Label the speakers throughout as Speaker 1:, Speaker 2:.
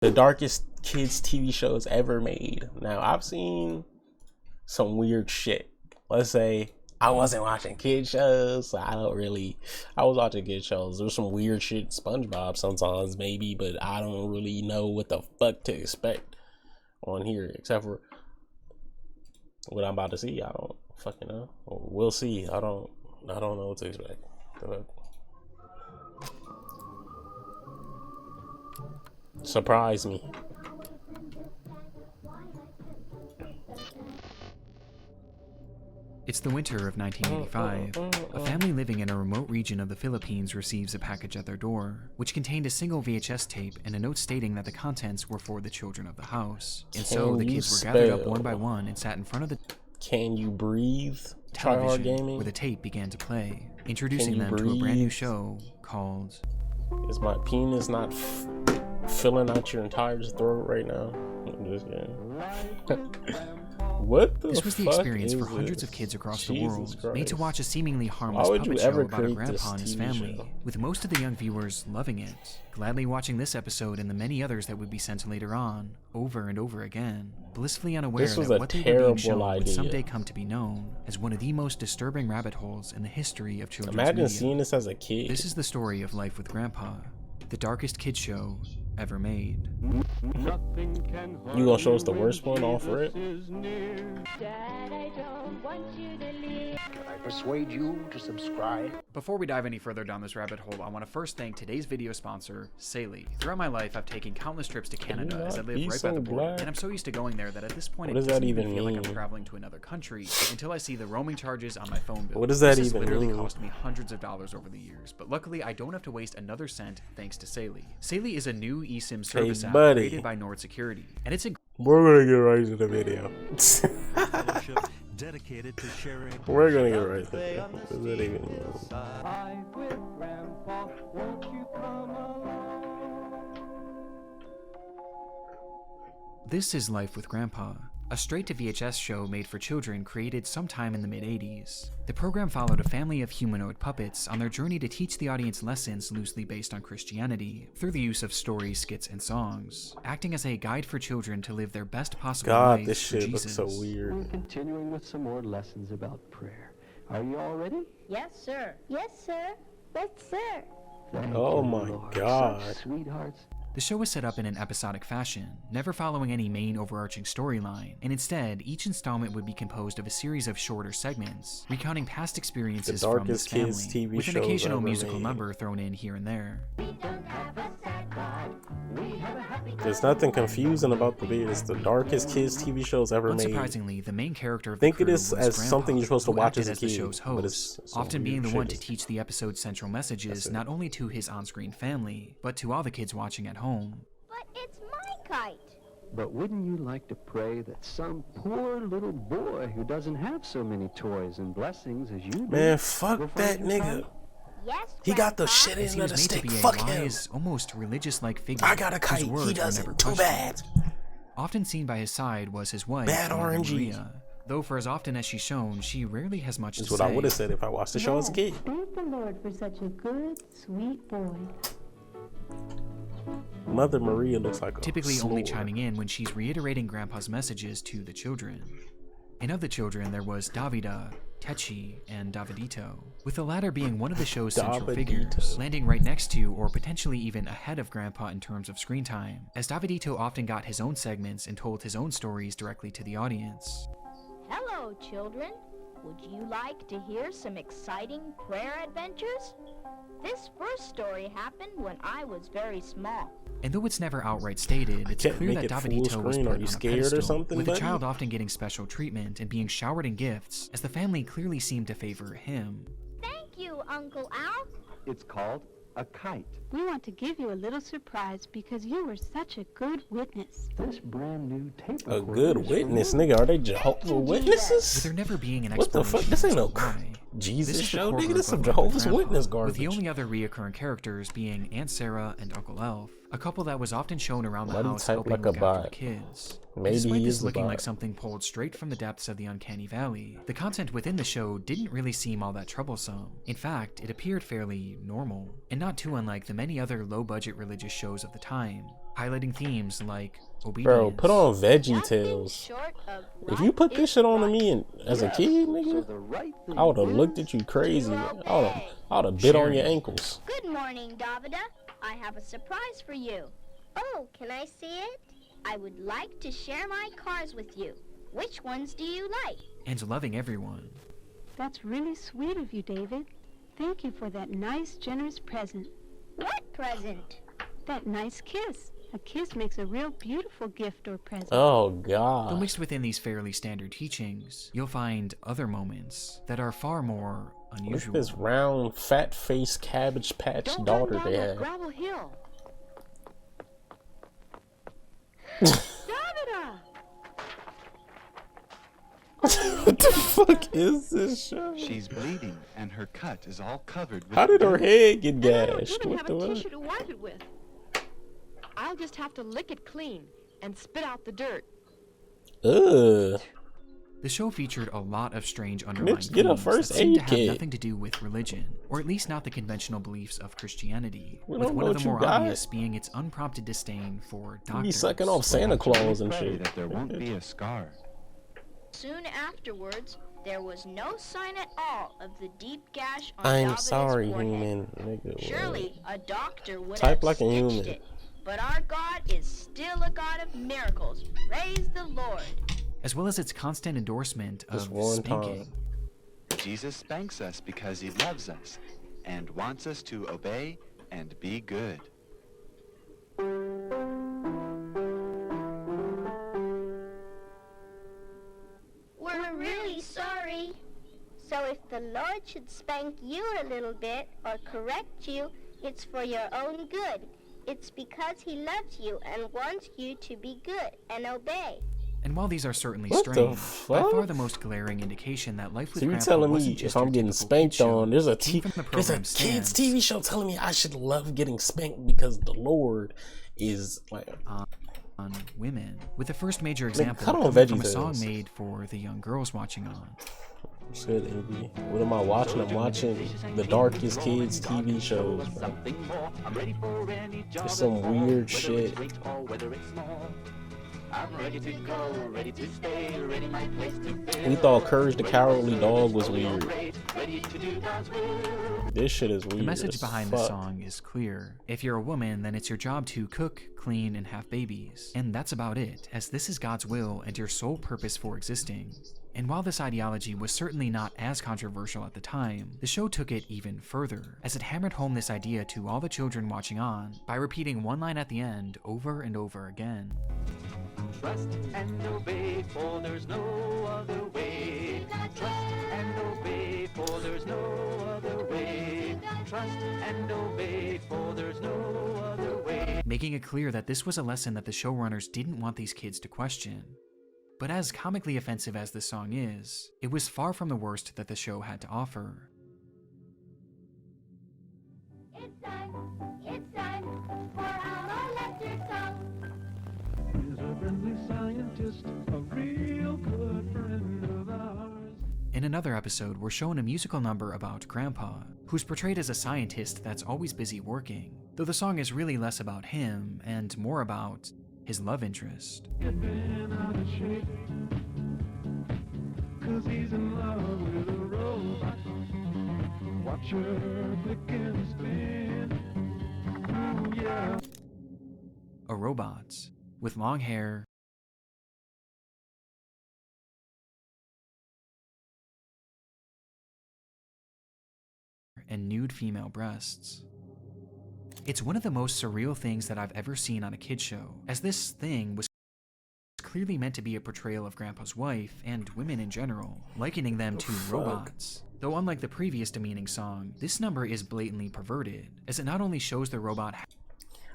Speaker 1: The darkest kids TV shows ever made. Now, I've seen some weird shit. Let's say I wasn't watching kid shows, so I was watching kid shows. There's some weird shit, SpongeBob sometimes maybe, but I don't really know what the fuck to expect on here, except for what I'm about to see. I don't fucking know. We'll see. I don't know what to expect. Surprise me.
Speaker 2: It's the winter of 1985. A family living in a remote region of the Philippines receives a package at their door, which contained a single VHS tape and a note stating that the contents were for the children of the house. And so the kids were gathered up one by one and sat in front of the
Speaker 1: Can You Breathe
Speaker 2: television where the tape began to play, introducing them to a brand new show called
Speaker 1: Is My Penis Not Filling Out Your Entire Throat Right Now? I'm just kidding. What the
Speaker 2: This was the
Speaker 1: fuck
Speaker 2: experience for
Speaker 1: is
Speaker 2: hundreds
Speaker 1: this?
Speaker 2: of kids across the
Speaker 1: Jesus
Speaker 2: world,
Speaker 1: Christ.
Speaker 2: made to watch a seemingly harmless
Speaker 1: Why would you
Speaker 2: puppet show
Speaker 1: ever
Speaker 2: about a
Speaker 1: create
Speaker 2: grandpa
Speaker 1: this
Speaker 2: and his
Speaker 1: TV
Speaker 2: family,
Speaker 1: show?
Speaker 2: with most of the young viewers loving it, gladly watching this episode and the many others that would be sent later on, over and over again, blissfully unaware
Speaker 1: This was
Speaker 2: that
Speaker 1: a
Speaker 2: what they were being
Speaker 1: terrible
Speaker 2: shown would
Speaker 1: idea.
Speaker 2: someday come to be known as one of the most disturbing rabbit holes in the history of children's
Speaker 1: Imagine
Speaker 2: media.
Speaker 1: seeing this as a kid.
Speaker 2: This is the story of Life with Grandpa, the darkest kid show ever made.
Speaker 1: You gonna show us the worst one off rip?
Speaker 3: Can I persuade you to subscribe?
Speaker 2: Before we dive any further down this rabbit hole, I want to first thank today's video sponsor, Saley. Throughout my life, I've taken countless trips to Canada as I live right by the border, and I'm so used to going there that at this point
Speaker 1: What
Speaker 2: it
Speaker 1: does that
Speaker 2: doesn't
Speaker 1: even
Speaker 2: feel like
Speaker 1: mean?
Speaker 2: I'm traveling to another country until I see the roaming charges on my phone bill.
Speaker 1: What does that
Speaker 2: This has
Speaker 1: even
Speaker 2: literally
Speaker 1: mean?
Speaker 2: cost me hundreds of dollars over the years, but luckily I don't have to waste another cent thanks to Saley. Saley is a new eSIM service app
Speaker 1: buddy.
Speaker 2: created by Nord Security, and it's
Speaker 1: We're gonna get right to the video.
Speaker 4: dedicated to sharing.
Speaker 1: We're gonna get right to it. What does that even mean?
Speaker 2: This is Life with Grandpa, a straight-to-VHS show made for children created sometime in the mid-80s. The program followed a family of humanoid puppets on their journey to teach the audience lessons loosely based on Christianity through the use of stories, skits, and songs, acting as a guide for children to live their best possible
Speaker 1: God,
Speaker 2: life
Speaker 1: this
Speaker 2: for
Speaker 1: shit looks
Speaker 2: Jesus.
Speaker 1: so weird.
Speaker 5: We're continuing with some more lessons about prayer. Are you all ready?
Speaker 6: Yes, sir. Yes, sir. Yes, sir.
Speaker 5: Thank
Speaker 1: Oh
Speaker 5: you,
Speaker 1: my
Speaker 5: Lord.
Speaker 1: God.
Speaker 5: Such sweethearts.
Speaker 2: The show was set up in an episodic fashion, never following any main overarching storyline, and instead, each installment would be composed of a series of shorter segments, recounting past experiences from this
Speaker 1: darkest
Speaker 2: family,
Speaker 1: kids TV
Speaker 2: with an
Speaker 1: shows
Speaker 2: occasional
Speaker 1: ever
Speaker 2: musical
Speaker 1: made.
Speaker 2: number thrown in here and there.
Speaker 1: There's nothing confusing about the beard. It's the darkest kids TV shows ever made.
Speaker 2: Unsurprisingly, the main character of
Speaker 1: Think
Speaker 2: the
Speaker 1: of
Speaker 2: crew
Speaker 1: this
Speaker 2: was
Speaker 1: as
Speaker 2: Grandpa,
Speaker 1: something you're supposed to
Speaker 2: who
Speaker 1: watch
Speaker 2: acted
Speaker 1: as a
Speaker 2: the
Speaker 1: kid,
Speaker 2: show's
Speaker 1: but it's
Speaker 2: host,
Speaker 1: some
Speaker 2: often being
Speaker 1: weird
Speaker 2: the one
Speaker 1: shit.
Speaker 2: to teach the episode's central messages
Speaker 1: it.
Speaker 2: not only to his on-screen family, but to all the kids watching at home.
Speaker 6: But it's my kite.
Speaker 5: But wouldn't you like to pray that some poor little boy who doesn't have so many toys and blessings as you do
Speaker 1: Man,
Speaker 5: will
Speaker 1: fuck
Speaker 5: find
Speaker 1: that
Speaker 5: his
Speaker 1: nigga.
Speaker 5: heart?
Speaker 6: Yes,
Speaker 1: He got the
Speaker 6: Grandpa.
Speaker 1: shit
Speaker 2: As he
Speaker 1: in
Speaker 2: was
Speaker 1: the
Speaker 2: made to
Speaker 1: stick.
Speaker 2: be a
Speaker 1: Fuck him.
Speaker 2: wise, almost religious-like figure.
Speaker 1: I got a
Speaker 2: whose
Speaker 1: kite.
Speaker 2: words
Speaker 1: He
Speaker 2: were never
Speaker 1: doesn't. Too
Speaker 2: questioned.
Speaker 1: bad.
Speaker 2: Often seen by his side was his wife,
Speaker 1: Bad
Speaker 2: Mother
Speaker 1: RNG.
Speaker 2: Maria. Though for as often as she's shown, she rarely has much
Speaker 1: That's
Speaker 2: to
Speaker 1: what
Speaker 2: say.
Speaker 1: I would have said if I watched the show as a kid.
Speaker 7: Thank the Lord for such a good, sweet boy.
Speaker 1: Mother Maria looks like a
Speaker 2: Typically only
Speaker 1: slore.
Speaker 2: chiming in when she's reiterating Grandpa's messages to the children. And of the children, there was Davida, Techi, and Davidito, with the latter being one of the show's central
Speaker 1: Davidito.
Speaker 2: figures, landing right next to or potentially even ahead of Grandpa in terms of screen time, as Davidito often got his own segments and told his own stories directly to the audience.
Speaker 6: Hello, children. Would you like to hear some exciting prayer adventures? This first story happened when I was very small.
Speaker 2: And though it's never outright stated, it's
Speaker 1: can't
Speaker 2: clear
Speaker 1: make
Speaker 2: that
Speaker 1: it full
Speaker 2: Davidito was
Speaker 1: screen.
Speaker 2: put
Speaker 1: Are you
Speaker 2: on a
Speaker 1: scared or
Speaker 2: pedestal,
Speaker 1: something,
Speaker 2: with
Speaker 1: buddy?
Speaker 2: the child often getting special treatment and being showered in gifts, as the family clearly seemed to favor him.
Speaker 6: Thank you, Uncle Al.
Speaker 5: It's called a kite.
Speaker 7: We want to give you a little surprise because you were such a good witness.
Speaker 5: This brand new tape
Speaker 1: A
Speaker 5: recorder
Speaker 1: good
Speaker 5: is for
Speaker 1: witness,
Speaker 5: you.
Speaker 1: nigga. Are they Jehovah's
Speaker 2: With
Speaker 1: Witnesses?
Speaker 2: there never being an
Speaker 1: What the
Speaker 2: explanation
Speaker 1: fuck? This ain't
Speaker 2: as
Speaker 1: no
Speaker 2: to why.
Speaker 1: Jesus
Speaker 2: This is the
Speaker 1: show,
Speaker 2: core
Speaker 1: nigga.
Speaker 2: group
Speaker 1: This some
Speaker 2: of Life with
Speaker 1: Jehovah's
Speaker 2: Grandpa,
Speaker 1: Witness
Speaker 2: with the
Speaker 1: garbage.
Speaker 2: only other reoccurring characters being Aunt Sarah and Uncle Elf, a couple that was often shown around the
Speaker 1: Why do you
Speaker 2: house
Speaker 1: type
Speaker 2: helping
Speaker 1: like a
Speaker 2: look after the
Speaker 1: bot?
Speaker 2: kids.
Speaker 1: Maybe
Speaker 2: Despite
Speaker 1: he
Speaker 2: this
Speaker 1: is a
Speaker 2: looking
Speaker 1: bot.
Speaker 2: like something pulled straight from the depths of the uncanny valley, the content within the show didn't really seem all that troublesome. In fact, it appeared fairly normal, and not too unlike the many other low-budget religious shows of the time, highlighting themes like obedience.
Speaker 1: Bro, put on Veggie
Speaker 6: Nothing
Speaker 1: Tales.
Speaker 6: short of
Speaker 1: If you
Speaker 6: right
Speaker 1: put this
Speaker 6: is
Speaker 1: shit on to
Speaker 6: right.
Speaker 1: me as a
Speaker 5: Yes,
Speaker 1: kid,
Speaker 5: So
Speaker 1: nigga,
Speaker 5: the right thing
Speaker 1: I would have
Speaker 5: is
Speaker 1: looked at you crazy. I
Speaker 6: obey.
Speaker 1: would have bit on
Speaker 2: Sharing.
Speaker 1: your ankles.
Speaker 6: Good morning, Davida. I have a surprise for you. Oh, can I see it? I would like to share my cars with you. Which ones do you like?
Speaker 2: And loving everyone.
Speaker 7: That's really sweet of you, David. Thank you for that nice, generous present.
Speaker 6: What present?
Speaker 7: That nice kiss. A kiss makes a real beautiful gift or present.
Speaker 1: Oh
Speaker 2: Though
Speaker 1: god.
Speaker 2: mixed within these fairly standard teachings, you'll find other moments that are far more
Speaker 1: Look at
Speaker 2: unusual.
Speaker 1: this round, fat-faced Cabbage Patch
Speaker 7: Don't
Speaker 1: daughter
Speaker 7: run down
Speaker 1: they
Speaker 7: that
Speaker 1: had.
Speaker 7: gravel hill. Davida!
Speaker 1: What the fuck is this show?
Speaker 4: She's bleeding, and her cut is all covered with
Speaker 1: How did her
Speaker 4: dirt.
Speaker 1: head get
Speaker 8: And I don't
Speaker 1: gashed?
Speaker 8: even
Speaker 1: What
Speaker 8: have
Speaker 1: the
Speaker 8: a
Speaker 1: fuck?
Speaker 8: tissue to wipe it with. I'll just have to lick it clean and spit out the dirt.
Speaker 1: Ugh.
Speaker 2: The show featured a lot of strange underlying
Speaker 1: Mitch, get a
Speaker 2: themes
Speaker 1: first
Speaker 2: that seemed to
Speaker 1: aid
Speaker 2: have
Speaker 1: kit.
Speaker 2: nothing to do with religion, or at least not the conventional beliefs of Christianity,
Speaker 1: We
Speaker 2: with
Speaker 1: don't
Speaker 2: one
Speaker 1: know
Speaker 2: of the
Speaker 1: what you
Speaker 2: more
Speaker 1: got.
Speaker 2: obvious being its unprompted disdain for
Speaker 1: You be
Speaker 2: doctors.
Speaker 1: sucking off Santa Claus and
Speaker 4: Pray
Speaker 1: shit.
Speaker 4: that there won't be a scar.
Speaker 6: Soon afterwards, there was no sign at all of the deep gash on
Speaker 1: I'm
Speaker 6: Davida's
Speaker 1: sorry,
Speaker 6: forehead.
Speaker 1: human. Nigga, what?
Speaker 6: Surely a doctor would
Speaker 1: Type
Speaker 6: have
Speaker 1: like a
Speaker 6: stitched
Speaker 1: human.
Speaker 6: it. But our God is still a God of miracles. Praise the Lord.
Speaker 2: As well as its constant endorsement
Speaker 1: Just
Speaker 2: of
Speaker 1: one
Speaker 2: spanking.
Speaker 1: time.
Speaker 4: Jesus spanks us because he loves us and wants us to obey and be good.
Speaker 6: We're really sorry. So if the Lord should spank you a little bit or correct you, it's for your own good. It's because he loves you and wants you to be good and obey.
Speaker 2: And while these are certainly
Speaker 1: What the
Speaker 2: strange, by
Speaker 1: fuck?
Speaker 2: far the most glaring indication that Life with
Speaker 1: So you're
Speaker 2: Grandpa
Speaker 1: telling me
Speaker 2: wasn't
Speaker 1: if
Speaker 2: just
Speaker 1: I'm
Speaker 2: your
Speaker 1: getting
Speaker 2: typical
Speaker 1: spanked
Speaker 2: kid show,
Speaker 1: on, there's a
Speaker 2: came from the
Speaker 1: kids
Speaker 2: program's stance
Speaker 1: TV show telling me I should love getting spanked because the Lord is like
Speaker 2: on women, with the first major example
Speaker 1: cut on
Speaker 2: coming from a
Speaker 1: Veggie
Speaker 2: song
Speaker 1: Tales.
Speaker 2: made for the young girls watching on.
Speaker 1: shit, Envy. What am I watching? I'm watching the Darkest Kids TV shows, bro. It's some weird shit. We thought Courage the Cowardly Dog was weird. This shit is weird.
Speaker 2: The message
Speaker 1: as
Speaker 2: behind
Speaker 1: fuck.
Speaker 2: the song is clear. If you're a woman, then it's your job to cook, clean, and have babies. And that's about it, as this is God's will and your sole purpose for existing. And while this ideology was certainly not as controversial at the time, the show took it even further, as it hammered home this idea to all the children watching on by repeating one line at the end over and over again.
Speaker 9: Trust and obey, for there's no other way. Trust and obey, for there's no other way. Trust and obey, for there's no other way.
Speaker 2: Making it clear that this was a lesson that the showrunners didn't want these kids to question. But as comically offensive as this song is, it was far from the worst that the show had to offer.
Speaker 6: It's time for our lecture song.
Speaker 9: He's a friendly scientist, a real good friend of ours.
Speaker 2: In another episode, we're shown a musical number about Grandpa, who's portrayed as a scientist that's always busy working, though the song is really less about him and more about his love interest.
Speaker 9: Getting out of shape, 'cause he's in love with a robot. Watch her click and spin. Ooh, yeah.
Speaker 2: A robot with long hair, and nude female breasts. It's one of the most surreal things that I've ever seen on a kid show, as this thing was clearly meant to be a portrayal of Grandpa's wife and women in general, likening them to robots. Though unlike the previous demeaning song, this number is blatantly perverted, as it not only shows the robot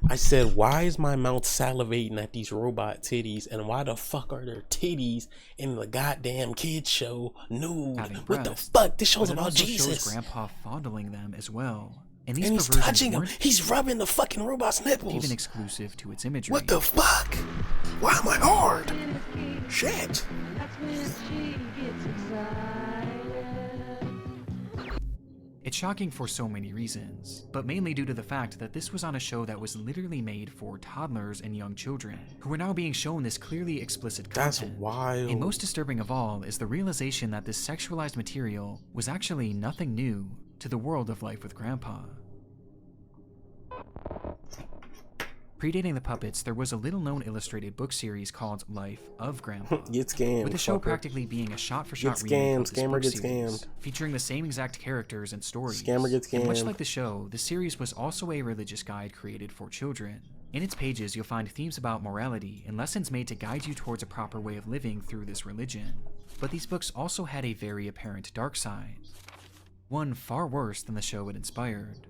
Speaker 1: I said, why is my mouth salivating at these robot titties, and why the fuck are there titties in the goddamn kids show nude?
Speaker 2: having
Speaker 1: What the
Speaker 2: breasts,
Speaker 1: fuck? This show's
Speaker 2: but it
Speaker 1: about
Speaker 2: also
Speaker 1: Jesus.
Speaker 2: shows Grandpa fondling them as well, And these
Speaker 1: And he's
Speaker 2: perversions
Speaker 1: touching him.
Speaker 2: weren't
Speaker 1: He's rubbing the fucking robot's nipples.
Speaker 2: even exclusive to its imagery.
Speaker 1: What the fuck? Why am I hard? Shit.
Speaker 2: It's shocking for so many reasons, but mainly due to the fact that this was on a show that was literally made for toddlers and young children, who were now being shown this clearly explicit content.
Speaker 1: That's wild.
Speaker 2: And most disturbing of all is the realization that this sexualized material was actually nothing new to the world of Life with Grandpa. Predating the puppets, there was a little-known illustrated book series called Life of Grandpa,
Speaker 1: Get scammed,
Speaker 2: with the show
Speaker 1: fucker.
Speaker 2: practically being a shot-for-shot
Speaker 1: Get
Speaker 2: remake
Speaker 1: scammed,
Speaker 2: of this
Speaker 1: scammer
Speaker 2: book
Speaker 1: gets
Speaker 2: series,
Speaker 1: scammed.
Speaker 2: featuring the same exact characters and stories.
Speaker 1: Scammer gets
Speaker 2: And much
Speaker 1: scammed.
Speaker 2: like the show, the series was also a religious guide created for children. In its pages, you'll find themes about morality and lessons made to guide you towards a proper way of living through this religion. But these books also had a very apparent dark side, one far worse than the show it inspired.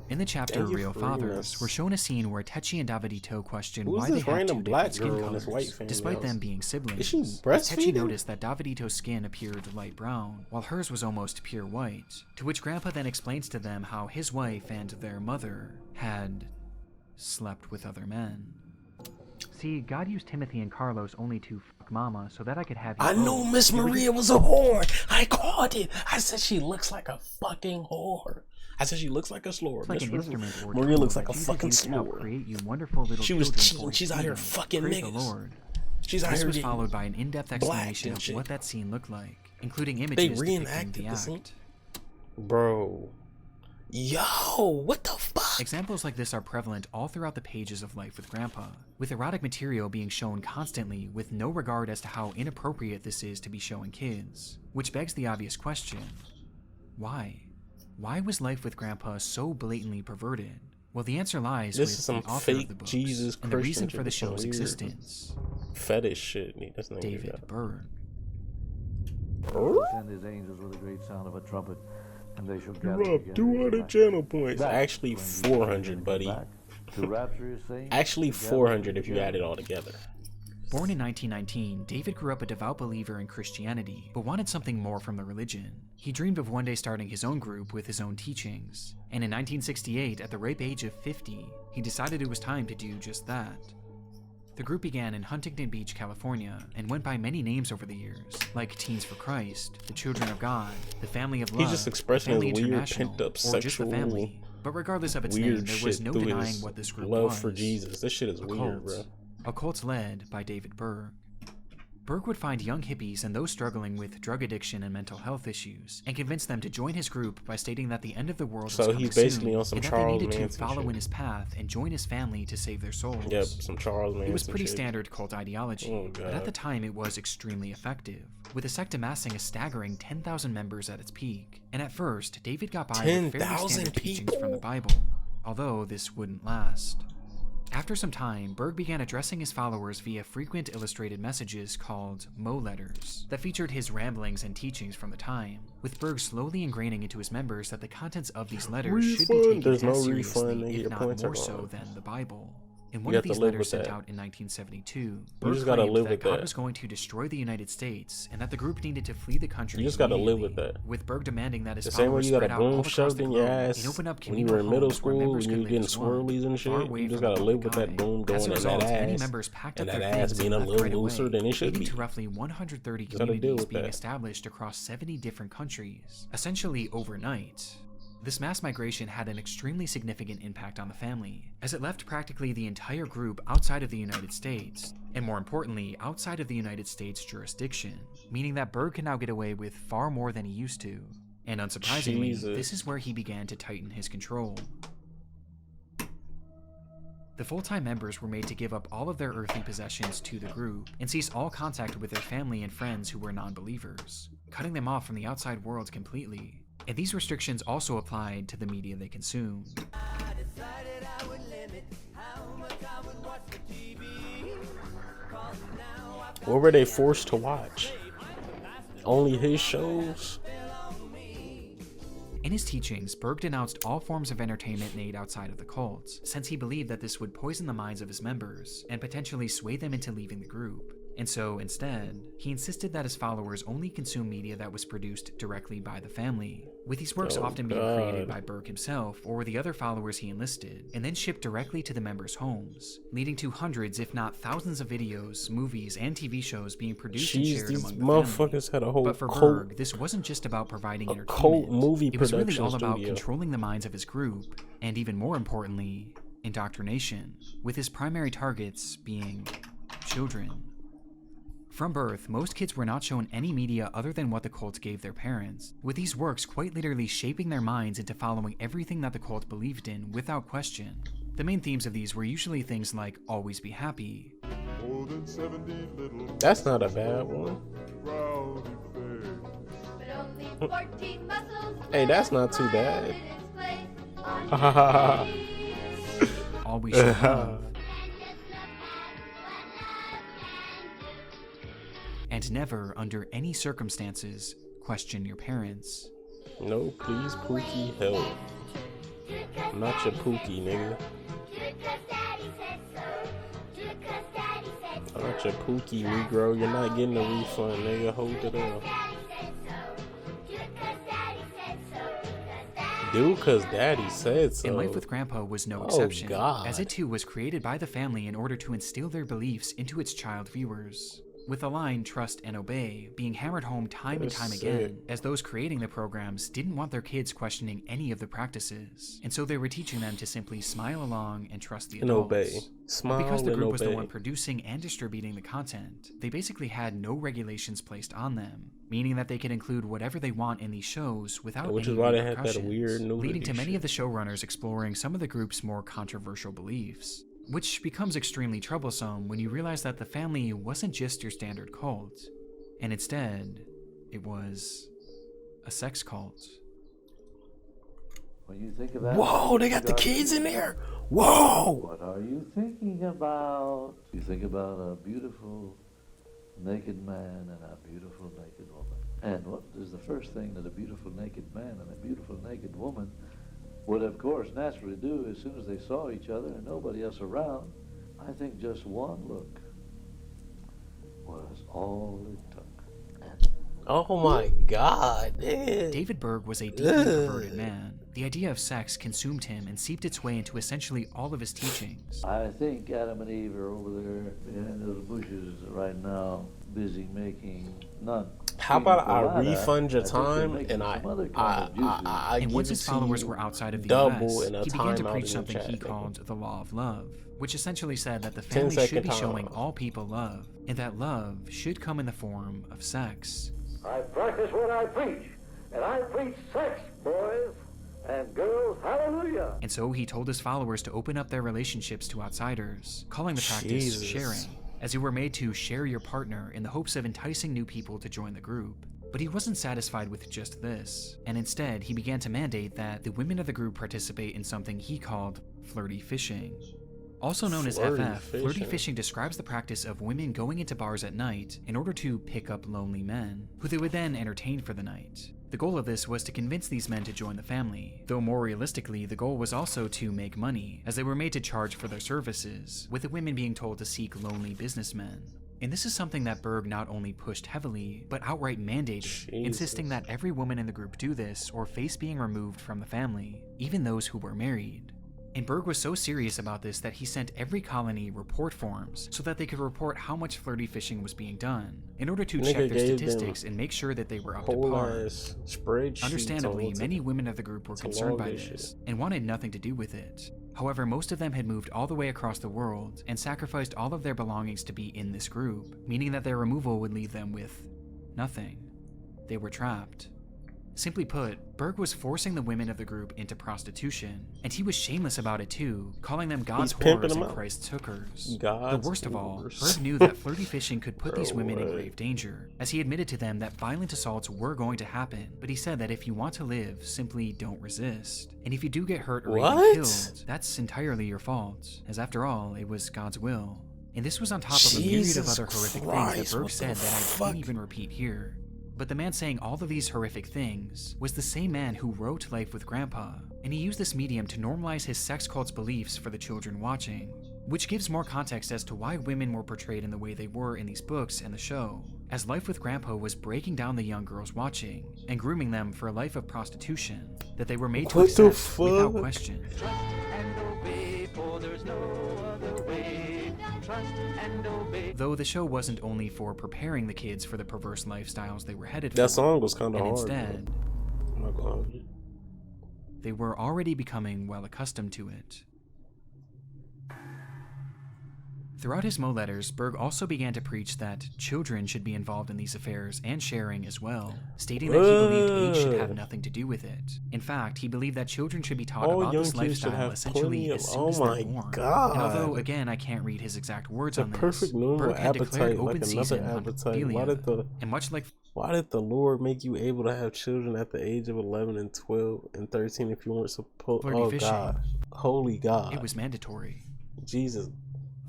Speaker 2: In the chapter
Speaker 1: Thank you
Speaker 2: Real
Speaker 1: for reading
Speaker 2: Fathers,
Speaker 1: this.
Speaker 2: we're shown a scene where Techi and Davidito question
Speaker 1: Who's
Speaker 2: why they
Speaker 1: this
Speaker 2: have
Speaker 1: random
Speaker 2: two
Speaker 1: black
Speaker 2: different skin
Speaker 1: girl in this
Speaker 2: colors,
Speaker 1: white family
Speaker 2: despite
Speaker 1: house?
Speaker 2: them being siblings.
Speaker 1: Is she
Speaker 2: As Techi
Speaker 1: breastfeeding?
Speaker 2: noticed that Davidito's skin appeared light brown, while hers was almost pure white, to which Grandpa then explains to them how his wife and their mother had slept with other men. See, God used Timothy and Carlos only to fuck Mama so that I could have you
Speaker 1: I
Speaker 2: both.
Speaker 1: knew Miss
Speaker 2: It was
Speaker 1: Maria was a whore. I called it. I said she looks like a fucking whore. I said she looks like a slur.
Speaker 2: like
Speaker 1: Miss
Speaker 2: an instrument or
Speaker 1: Maria
Speaker 2: tool
Speaker 1: looks
Speaker 2: that
Speaker 1: like a
Speaker 2: Jesus
Speaker 1: fucking
Speaker 2: used to help
Speaker 1: slur.
Speaker 2: create you wonderful little
Speaker 1: She was
Speaker 2: children
Speaker 1: cheating.
Speaker 2: for his
Speaker 1: She's out here
Speaker 2: kingdom.
Speaker 1: fucking
Speaker 2: Praise the
Speaker 1: niggas.
Speaker 2: Lord.
Speaker 1: She's out
Speaker 2: This
Speaker 1: here
Speaker 2: was
Speaker 1: getting
Speaker 2: followed by an in-depth
Speaker 1: blacked
Speaker 2: explanation
Speaker 1: and
Speaker 2: of
Speaker 1: shit.
Speaker 2: what that scene looked like, including
Speaker 1: They
Speaker 2: images depicting
Speaker 1: reenacted
Speaker 2: the
Speaker 1: the scene.
Speaker 2: act.
Speaker 1: Bro. Yo, what the fuck?
Speaker 2: Examples like this are prevalent all throughout the pages of Life with Grandpa, with erotic material being shown constantly with no regard as to how inappropriate this is to be showing kids. Which begs the obvious question, why? Why was Life with Grandpa so blatantly perverted? Well, the answer lies
Speaker 1: This
Speaker 2: with
Speaker 1: is some
Speaker 2: the author of
Speaker 1: fake
Speaker 2: the books,
Speaker 1: Jesus
Speaker 2: and the
Speaker 1: Christian
Speaker 2: reason for the
Speaker 1: shit. Some
Speaker 2: show's
Speaker 1: weird
Speaker 2: existence,
Speaker 1: fetish shit. That's not
Speaker 2: David Berg.
Speaker 10: Send his angels with a great sound of a trumpet, and they shall gather
Speaker 1: You're up
Speaker 10: together
Speaker 1: 200 channel points. Actually 400, buddy.
Speaker 10: to rapture his saints.
Speaker 1: Actually 400 if you add it all together.
Speaker 2: Born in 1919, David grew up a devout believer in Christianity, but wanted something more from the religion. He dreamed of one day starting his own group with his own teachings, and in 1968, at the ripe age of 50, he decided it was time to do just that. The group began in Huntington Beach, California, and went by many names over the years, like Teens for Christ, the Children of God, the Family of Love,
Speaker 1: He's just expressing
Speaker 2: Family
Speaker 1: his weird,
Speaker 2: International,
Speaker 1: pent-up,
Speaker 2: or just the
Speaker 1: sexual,
Speaker 2: Family. But regardless of its name,
Speaker 1: weird
Speaker 2: there was
Speaker 1: shit
Speaker 2: no
Speaker 1: through
Speaker 2: denying
Speaker 1: his
Speaker 2: what this group
Speaker 1: love
Speaker 2: was.
Speaker 1: for Jesus. This shit is
Speaker 2: A
Speaker 1: weird,
Speaker 2: cult.
Speaker 1: bro.
Speaker 2: A cult led by David Berg. Berg would find young hippies and those struggling with drug addiction and mental health issues, and convince them to join his group by stating that the end of the world
Speaker 1: So
Speaker 2: was coming
Speaker 1: he's basically
Speaker 2: soon,
Speaker 1: on some
Speaker 2: and that
Speaker 1: Charles
Speaker 2: they needed to
Speaker 1: Manson
Speaker 2: follow
Speaker 1: shit.
Speaker 2: in his path and join his family to save their souls.
Speaker 1: Yep, some Charles Manson
Speaker 2: It was pretty
Speaker 1: shit.
Speaker 2: standard cult ideology,
Speaker 1: Oh,
Speaker 2: but at
Speaker 1: God.
Speaker 2: the time it was extremely effective, with the sect amassing a staggering 10,000 members at its peak. And at first, David got by with fairly
Speaker 1: 10,000
Speaker 2: standard teachings from the
Speaker 1: people?
Speaker 2: Bible, although this wouldn't last. After some time, Berg began addressing his followers via frequent illustrated messages called Mo letters that featured his ramblings and teachings from the time, with Berg slowly ingraining into his members that the contents of these letters should be
Speaker 1: Refund?
Speaker 2: taken
Speaker 1: There's no
Speaker 2: as
Speaker 1: refund,
Speaker 2: seriously,
Speaker 1: nigga.
Speaker 2: if
Speaker 1: Your
Speaker 2: not
Speaker 1: points are
Speaker 2: more so
Speaker 1: gone.
Speaker 2: than the Bible. In one
Speaker 1: You
Speaker 2: of
Speaker 1: have to
Speaker 2: these
Speaker 1: live
Speaker 2: letters
Speaker 1: with
Speaker 2: sent
Speaker 1: that.
Speaker 2: out in 1972,
Speaker 1: You
Speaker 2: Berg
Speaker 1: just gotta
Speaker 2: claimed
Speaker 1: live
Speaker 2: that
Speaker 1: with
Speaker 2: God
Speaker 1: that.
Speaker 2: was going to destroy the United States and that the group needed to flee the country.
Speaker 1: You just gotta live with
Speaker 2: immediately,
Speaker 1: that.
Speaker 2: with Berg demanding that his
Speaker 1: The same way
Speaker 2: followers
Speaker 1: you got a
Speaker 2: spread out all
Speaker 1: broom
Speaker 2: across
Speaker 1: shoved
Speaker 2: the
Speaker 1: in your
Speaker 2: globe
Speaker 1: ass
Speaker 2: and open up
Speaker 1: when you were in
Speaker 2: communal
Speaker 1: middle
Speaker 2: homes where
Speaker 1: school
Speaker 2: members
Speaker 1: and you
Speaker 2: could
Speaker 1: were getting
Speaker 2: live as one,
Speaker 1: swirlies and
Speaker 2: far
Speaker 1: shit.
Speaker 2: away
Speaker 1: You just
Speaker 2: from the
Speaker 1: gotta live
Speaker 2: public
Speaker 1: with that
Speaker 2: eye.
Speaker 1: broom
Speaker 2: As
Speaker 1: going
Speaker 2: a
Speaker 1: in
Speaker 2: result,
Speaker 1: that
Speaker 2: many
Speaker 1: ass.
Speaker 2: members packed
Speaker 1: And
Speaker 2: up
Speaker 1: that
Speaker 2: their
Speaker 1: ass
Speaker 2: things
Speaker 1: being
Speaker 2: and
Speaker 1: a
Speaker 2: left
Speaker 1: little
Speaker 2: right
Speaker 1: looser
Speaker 2: away,
Speaker 1: than it should
Speaker 2: leading
Speaker 1: be.
Speaker 2: to roughly 130
Speaker 1: You gotta deal
Speaker 2: communities
Speaker 1: with
Speaker 2: being
Speaker 1: that.
Speaker 2: established across 70 different countries, essentially overnight. This mass migration had an extremely significant impact on the family, as it left practically the entire group outside of the United States, and more importantly, outside of the United States jurisdiction, meaning that Berg can now get away with far more than he used to. And unsurprisingly,
Speaker 1: Jesus.
Speaker 2: this is where he began to tighten his control. The full-time members were made to give up all of their earthly possessions to the group and cease all contact with their family and friends who were non-believers, cutting them off from the outside world completely. And these restrictions also applied to the media they consumed.
Speaker 1: What were they forced to watch? Only his shows?
Speaker 2: In his teachings, Berg denounced all forms of entertainment made outside of the cult, since he believed that this would poison the minds of his members and potentially sway them into leaving the group. And so, instead, he insisted that his followers only consume media that was produced directly by the family, with these works often being created by Berg himself or the other followers he enlisted, and then shipped directly to the members' homes, leading to hundreds, if not thousands of videos, movies, and TV shows being produced and shared
Speaker 1: these
Speaker 2: among the
Speaker 1: motherfuckers
Speaker 2: family.
Speaker 1: had a whole
Speaker 2: But for
Speaker 1: cult,
Speaker 2: Berg, this wasn't just about providing entertainment.
Speaker 1: cult movie
Speaker 2: it was really
Speaker 1: production
Speaker 2: all about
Speaker 1: studio.
Speaker 2: controlling the minds of his group, and even more importantly, indoctrination, with his primary targets being children. From birth, most kids were not shown any media other than what the cult gave their parents, with these works quite literally shaping their minds into following everything that the cult believed in without question. The main themes of these were usually things like always be happy.
Speaker 1: That's not a bad one. Hey, that's not too bad.
Speaker 2: Always show love. And never, under any circumstances, question your parents.
Speaker 1: No, please, Pookie, help. I'm not your Pookie, nigga. I'm not your Pookie, Negro. You're not getting a refund, nigga. Hold it up. Do 'cause daddy said so.
Speaker 2: And Life with Grandpa was no exception, as it too was created by the family in order to instill their beliefs into its child viewers, with the line trust and obey being hammered home time and time again, as those creating the programs didn't want their kids questioning any of the practices, and so they were teaching them to simply smile along and trust the adults.
Speaker 1: And obey. Smile
Speaker 2: but because the
Speaker 1: and
Speaker 2: group was the
Speaker 1: obey.
Speaker 2: one producing and distributing the content, they basically had no regulations placed on them, meaning that they could include whatever they want in these shows without
Speaker 1: Which
Speaker 2: any
Speaker 1: is why they had that
Speaker 2: repercussions,
Speaker 1: weird nudity
Speaker 2: leading to many
Speaker 1: shit.
Speaker 2: of the showrunners exploring some of the group's more controversial beliefs, which becomes extremely troublesome when you realize that the family wasn't just your standard cult, and instead, it was a sex cult.
Speaker 10: When you think about
Speaker 1: Whoa, they got the kids in there. Whoa.
Speaker 10: What are you thinking about? You think about a beautiful naked man and a beautiful naked woman. And what is the first thing that a beautiful naked man and a beautiful naked woman would, of course, naturally do as soon as they saw each other and nobody else around? I think just one look was all it took.
Speaker 1: Oh my God. Man.
Speaker 2: David Berg was a deeply perverted man. The idea of sex consumed him and seeped its way into essentially all of his teachings.
Speaker 10: I think Adam and Eve are over there behind those bushes right now, busy making none.
Speaker 1: How about I
Speaker 10: Colada.
Speaker 1: refund your
Speaker 10: I think they're
Speaker 1: time
Speaker 10: making
Speaker 1: and
Speaker 10: some other kind of juices.
Speaker 1: I
Speaker 2: And
Speaker 1: give
Speaker 2: once
Speaker 1: it
Speaker 2: his
Speaker 1: to
Speaker 2: followers
Speaker 1: you
Speaker 2: were outside of the
Speaker 1: double
Speaker 2: US,
Speaker 1: in a
Speaker 2: he began to
Speaker 1: timeout
Speaker 2: preach
Speaker 1: in the
Speaker 2: something he
Speaker 1: chat,
Speaker 2: called the Law of Love, which essentially said that the
Speaker 1: 10
Speaker 2: family should be
Speaker 1: second
Speaker 2: showing
Speaker 1: time.
Speaker 2: all people love, and that love should come in the form of sex.
Speaker 3: I practice what I preach, and I preach sex, boys and girls, hallelujah.
Speaker 2: And so he told his followers to open up their relationships to outsiders, calling the practice
Speaker 1: Jesus.
Speaker 2: sharing, as you were made to share your partner in the hopes of enticing new people to join the group. But he wasn't satisfied with just this, and instead he began to mandate that the women of the group participate in something he called flirty fishing. Also known as
Speaker 1: Flirty
Speaker 2: FF, flirty
Speaker 1: fishing.
Speaker 2: fishing describes the practice of women going into bars at night in order to pick up lonely men, who they would then entertain for the night. The goal of this was to convince these men to join the family, though more realistically, the goal was also to make money, as they were made to charge for their services, with the women being told to seek lonely businessmen. And this is something that Berg not only pushed heavily, but outright mandated, insisting that every woman in the group do this or face being removed from the family, even those who were married. And Berg was so serious about this that he sent every colony report forms so that they could report how much flirty fishing was being done, in order to
Speaker 1: Nigga
Speaker 2: check their
Speaker 1: gave them
Speaker 2: statistics and make sure that they were up to
Speaker 1: whole
Speaker 2: par.
Speaker 1: ass spreadsheets
Speaker 2: Understandably,
Speaker 1: on
Speaker 2: many women of the group were
Speaker 1: to
Speaker 2: concerned
Speaker 1: log
Speaker 2: by
Speaker 1: this
Speaker 2: this,
Speaker 1: shit.
Speaker 2: and wanted nothing to do with it. However, most of them had moved all the way across the world and sacrificed all of their belongings to be in this group, meaning that their removal would leave them with nothing. They were trapped. Simply put, Berg was forcing the women of the group into prostitution, and he was shameless about it too, calling them God's
Speaker 1: pimping
Speaker 2: whores
Speaker 1: them
Speaker 2: and
Speaker 1: out.
Speaker 2: Christ's hookers.
Speaker 1: God's
Speaker 2: The worst of all,
Speaker 1: whores.
Speaker 2: Berg knew that flirty fishing could put these
Speaker 1: Bro,
Speaker 2: women in
Speaker 1: what?
Speaker 2: grave danger, as he admitted to them that violent assaults were going to happen, but he said that if you want to live, simply don't resist. And if you do get hurt or even
Speaker 1: What?
Speaker 2: killed, that's entirely your fault, as after all, it was God's will. And this was on top of a myriad of
Speaker 1: Jesus
Speaker 2: other horrific
Speaker 1: Christ,
Speaker 2: things that Berg
Speaker 1: what the
Speaker 2: said that I
Speaker 1: fuck?
Speaker 2: can't even repeat here. But the man saying all of these horrific things was the same man who wrote Life with Grandpa, and he used this medium to normalize his sex cult's beliefs for the children watching. which gives more context as to why women were portrayed in the way they were in these books and the show, as Life with Grandpa was breaking down the young girls watching and grooming them for a life of prostitution that they were made to accept without question.
Speaker 9: Trust and obey, for there's no other way. Trust and obey.
Speaker 2: Though the show wasn't only for preparing the kids for the perverse lifestyles they were headed for,
Speaker 1: That song was kind of hard.
Speaker 2: Instead,
Speaker 1: I'm not gonna lie to you.
Speaker 2: they were already becoming well accustomed to it. Throughout his Mo letters, Berg also began to preach that children should be involved in these affairs and sharing as well, stating that he believed age should have nothing to do with it. In fact, he believed that children should be taught about this lifestyle essentially as soon as they're born. And although, again, I can't read his exact words on this,
Speaker 1: perfect normal
Speaker 2: Berg had declared
Speaker 1: appetite,
Speaker 2: open
Speaker 1: like
Speaker 2: season
Speaker 1: another
Speaker 2: on
Speaker 1: appetite.
Speaker 2: pedophilia, and much like
Speaker 1: Why did the Lord make you able to have children at the age of 11 and 12 and 13 if you weren't supposed? Oh
Speaker 2: fishing,
Speaker 1: God, holy God!
Speaker 2: it was mandatory.
Speaker 1: Jesus.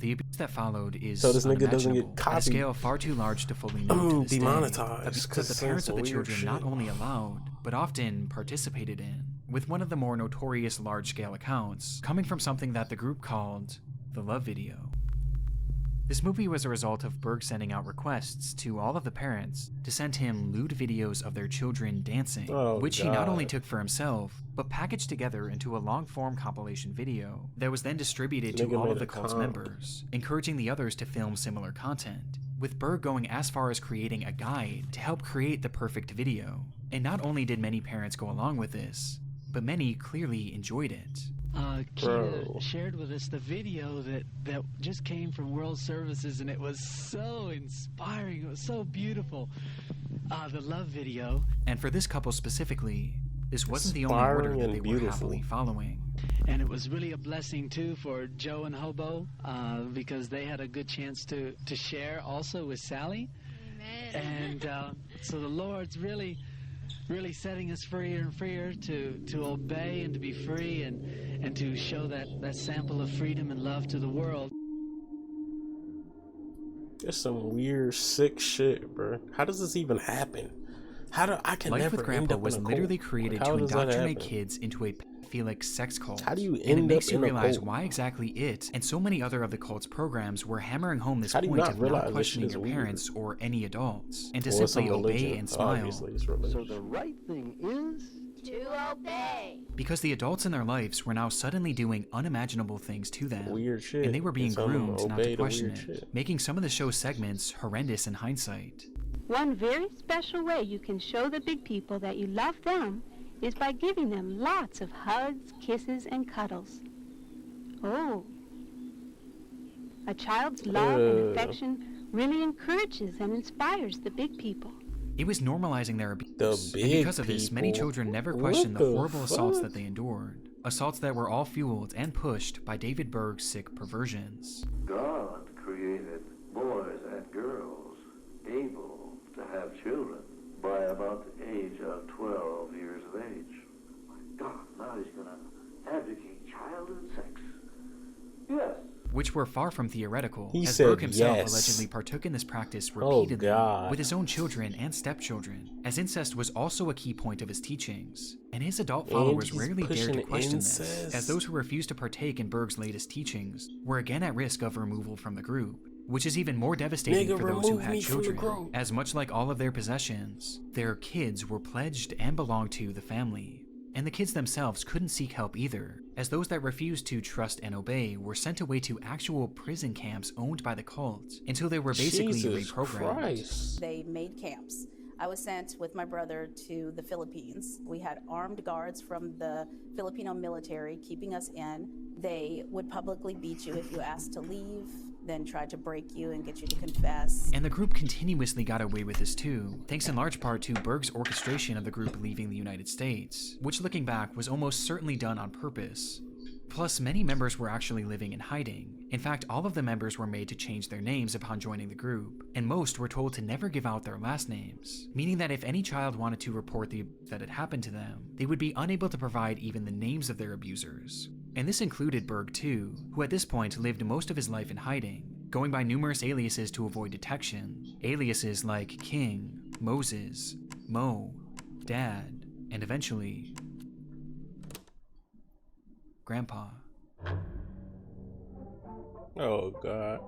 Speaker 2: The abuse that followed is
Speaker 1: So this nigga doesn't get
Speaker 2: unimaginable,
Speaker 1: copied.
Speaker 2: at a scale far too large to fully know to this
Speaker 1: demonetized,
Speaker 2: day. Abuse that
Speaker 1: 'cause
Speaker 2: the
Speaker 1: it's
Speaker 2: parents
Speaker 1: some
Speaker 2: of the
Speaker 1: weird
Speaker 2: children
Speaker 1: shit.
Speaker 2: not only allowed, but often participated in, with one of the more notorious large-scale accounts coming from something that the group called the Love Video. This movie was a result of Berg sending out requests to all of the parents to send him lewd videos of their children dancing, which he not only took for himself, but packaged together into a long-form compilation video that was then distributed to all of the cult's members, encouraging the others to film similar content, with Berg going as far as creating a guide to help create the perfect video. And not only did many parents go along with this, but many clearly enjoyed it.
Speaker 11: Keita shared with us the video that just came from World Services, and it was so inspiring. It was so beautiful. The love video.
Speaker 2: And for this couple specifically, this wasn't the only order that they were happily following.
Speaker 11: And it was really a blessing too for Joe and Hobo, because they had a good chance to share also with Sally. Amen. And so the Lord's really setting us freer and freer to obey and to be free and to show that sample of freedom and love to the world.
Speaker 1: There's some weird, sick shit, bro. How does this even happen? I can
Speaker 2: Life
Speaker 1: never
Speaker 2: with
Speaker 1: end
Speaker 2: Grandpa
Speaker 1: up
Speaker 2: was
Speaker 1: in a
Speaker 2: literally
Speaker 1: cult.
Speaker 2: created
Speaker 1: How
Speaker 2: to
Speaker 1: does that
Speaker 2: indoctrinate
Speaker 1: happen?
Speaker 2: kids into a pedophilic sex cult.
Speaker 1: How do you
Speaker 2: and
Speaker 1: end
Speaker 2: it makes
Speaker 1: up
Speaker 2: you
Speaker 1: in a
Speaker 2: realize
Speaker 1: cult?
Speaker 2: why exactly it and so many other of the cult's programs were hammering home this
Speaker 1: How do you
Speaker 2: point
Speaker 1: not
Speaker 2: of
Speaker 1: realize
Speaker 2: not
Speaker 1: this
Speaker 2: questioning
Speaker 1: shit
Speaker 2: your
Speaker 1: is
Speaker 2: parents or any adults, and to
Speaker 1: Well, it's
Speaker 2: simply
Speaker 1: some
Speaker 2: obey
Speaker 1: religion.
Speaker 2: and smile.
Speaker 1: Obviously, it's religion.
Speaker 5: So the right thing is
Speaker 6: To obey.
Speaker 2: Because the adults in their lives were now suddenly doing unimaginable things to them.
Speaker 1: Weird shit.
Speaker 2: And they were being
Speaker 1: It's on them,
Speaker 2: groomed not
Speaker 1: obey
Speaker 2: to
Speaker 1: the
Speaker 2: question
Speaker 1: weird
Speaker 2: it,
Speaker 1: shit.
Speaker 2: making some of the show's segments horrendous in hindsight.
Speaker 7: One very special way you can show the big people that you love them is by giving them lots of hugs, kisses, and cuddles. Oh. A child's love and affection really encourages and inspires the big people.
Speaker 2: It was normalizing their abuse,
Speaker 1: The
Speaker 2: and
Speaker 1: big
Speaker 2: because of this, many
Speaker 1: people?
Speaker 2: children never
Speaker 1: What
Speaker 2: questioned the
Speaker 1: the
Speaker 2: horrible assaults
Speaker 1: fuck?
Speaker 2: that they endured. Assaults that were all fueled and pushed by David Berg's sick perversions.
Speaker 3: God created boys and girls able to have children by about the age of 12 years of age. My God, now he's going to advocate child and sex. Yes.
Speaker 2: Which were far from theoretical,
Speaker 1: He
Speaker 2: as
Speaker 1: said
Speaker 2: Berg himself
Speaker 1: yes.
Speaker 2: allegedly partook in this practice
Speaker 1: Oh,
Speaker 2: repeatedly
Speaker 1: God.
Speaker 2: with his own children and stepchildren, as incest was also a key point of his teachings, and his adult
Speaker 1: And
Speaker 2: followers
Speaker 1: he's
Speaker 2: rarely dared to
Speaker 1: pushing
Speaker 2: question this,
Speaker 1: incest.
Speaker 2: as those who refused to partake in Berg's latest teachings were again at risk of removal from the group, which is even more devastating
Speaker 1: Nigga,
Speaker 2: for those who
Speaker 1: remove
Speaker 2: had
Speaker 1: me from the
Speaker 2: children,
Speaker 1: group.
Speaker 2: as much like all of their possessions, their kids were pledged and belonged to the family. And the kids themselves couldn't seek help either, as those that refused to trust and obey were sent away to actual prison camps owned by the cult until they were basically
Speaker 1: Jesus
Speaker 2: reprogrammed.
Speaker 1: Christ.
Speaker 12: They made camps. I was sent with my brother to the Philippines. We had armed guards from the Filipino military keeping us in. They would publicly beat you if you asked to leave, then try to break you and get you to confess.
Speaker 2: And the group continuously got away with this too, thanks in large part to Berg's orchestration of the group leaving the United States, which looking back was almost certainly done on purpose. Plus, many members were actually living in hiding. In fact, all of the members were made to change their names upon joining the group, and most were told to never give out their last names, meaning that if any child wanted to report that had happened to them, they would be unable to provide even the names of their abusers. And this included Berg too, who at this point lived most of his life in hiding, going by numerous aliases to avoid detection, aliases like King, Moses, Mo, Dad, and eventually Grandpa.
Speaker 1: Oh god.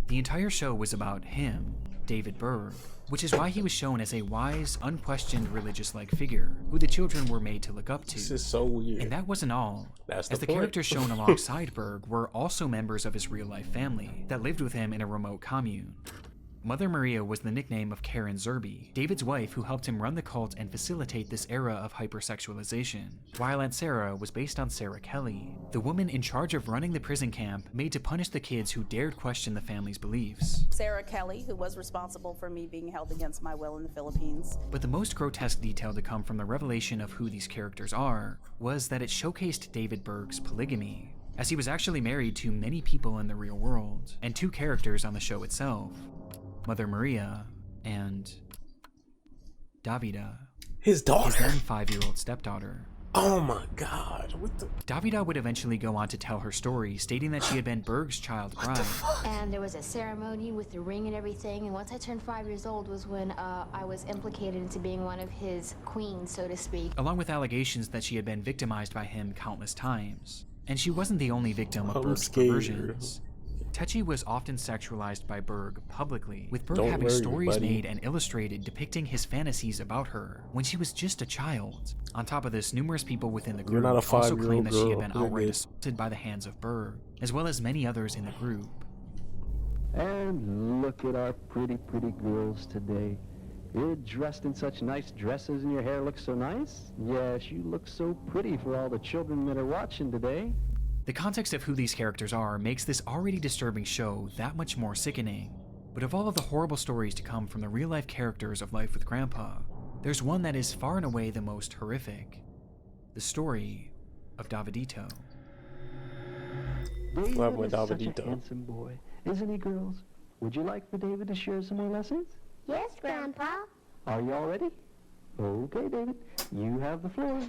Speaker 2: The entire show was about him, David Berg, which is why he was shown as a wise, unquestioned religious-like figure who the children were made to look up to.
Speaker 1: This is so weird.
Speaker 2: And that wasn't all,
Speaker 1: That's
Speaker 2: as the
Speaker 1: point.
Speaker 2: characters shown alongside Berg were also members of his real-life family that lived with him in a remote commune. Mother Maria was the nickname of Karen Zerby, David's wife who helped him run the cult and facilitate this era of hypersexualization, while Aunt Sarah was based on Sarah Kelly, the woman in charge of running the prison camp made to punish the kids who dared question the family's beliefs.
Speaker 12: Sarah Kelly, who was responsible for me being held against my will in the Philippines.
Speaker 2: But the most grotesque detail to come from the revelation of who these characters are was that it showcased David Berg's polygamy, as he was actually married to many people in the real world, and 2 characters on the show itself. Mother Maria and Davida,
Speaker 1: his daughter,
Speaker 2: his then 5-year-old stepdaughter.
Speaker 1: Oh my god, what the?
Speaker 2: Davida would eventually go on to tell her story, stating that she had been Berg's child bride.
Speaker 13: And there was a ceremony with the ring and everything, and once I turned 5 years old was when I was implicated into being one of his queens, so to speak.
Speaker 2: Along with allegations that she had been victimized by him countless times. And she wasn't the only victim of Berg's perversions. Techi was often sexualized by Berg publicly, with Berg having stories made and illustrated depicting his fantasies about her when she was just a child. On top of this, numerous people within the group also claimed that she had been outright assaulted by the hands of Berg, as well as many others in the group.
Speaker 5: And look at our pretty girls today. You're dressed in such nice dresses and your hair looks so nice. Yes, you look so pretty for all the children that are watching today.
Speaker 2: The context of who these characters are makes this already disturbing show that much more sickening. But of all of the horrible stories to come from the real-life characters of Life with Grandpa, there's one that is far and away the most horrific. The story of Davidito.
Speaker 5: David is such a handsome boy, isn't he, girls? Would you like for David to share some more lessons?
Speaker 6: Yes, Grandpa.
Speaker 5: Are you all ready? Okay, David, you have the floor.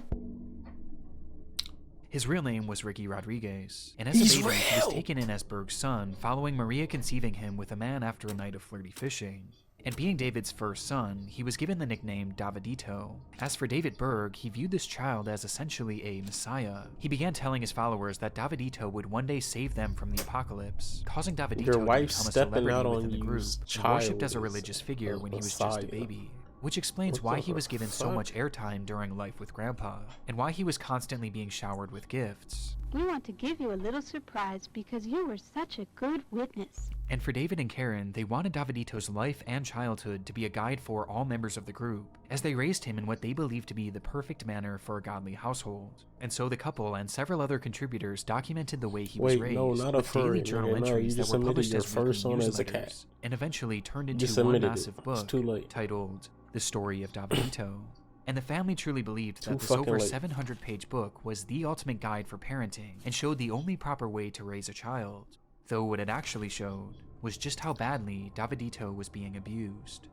Speaker 2: His real name was Ricky Rodriguez, and as a baby, he was taken in as Berg's son following Maria conceiving him with a man after a night of flirty fishing. And being David's first son, he was given the nickname Davidito. As for David Berg, he viewed this child as essentially a messiah. He began telling his followers that Davidito would one day save them from the apocalypse, causing Davidito to become a celebrity within the group, and worshipped as a religious figure when he was just a baby. Which explains why he was given so much airtime during Life with Grandpa, and why he was constantly being showered with gifts.
Speaker 7: We want to give you a little surprise because you were such a good witness.
Speaker 2: And for David and Karen, they wanted Davidito's life and childhood to be a guide for all members of the group, as they raised him in what they believed to be the perfect manner for a godly household. And so the couple and several other contributors documented the way he was raised, with daily journal entries that were published as weekly newsletters, and eventually turned into one massive book titled The Story of Davidito. And the family truly believed that this over 700-page book was the ultimate guide for parenting and showed the only proper way to raise a child, though what it actually showed was just how badly Davidito was being abused.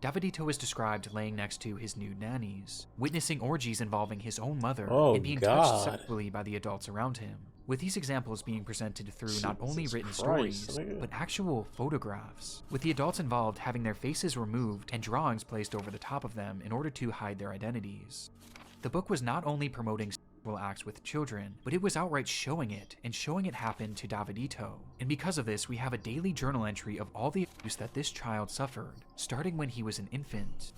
Speaker 2: Davidito is described laying next to his nude nannies, witnessing orgies involving his own mother, and being touched sexually by the adults around him, with these examples being presented through not only written stories, but actual photographs, with the adults involved having their faces removed and drawings placed over the top of them in order to hide their identities. The book was not only promoting sexual acts with children, but it was outright showing it, and showing it happen to Davidito. And because of this, we have a daily journal entry of all the abuse that this child suffered, starting when he was an infant.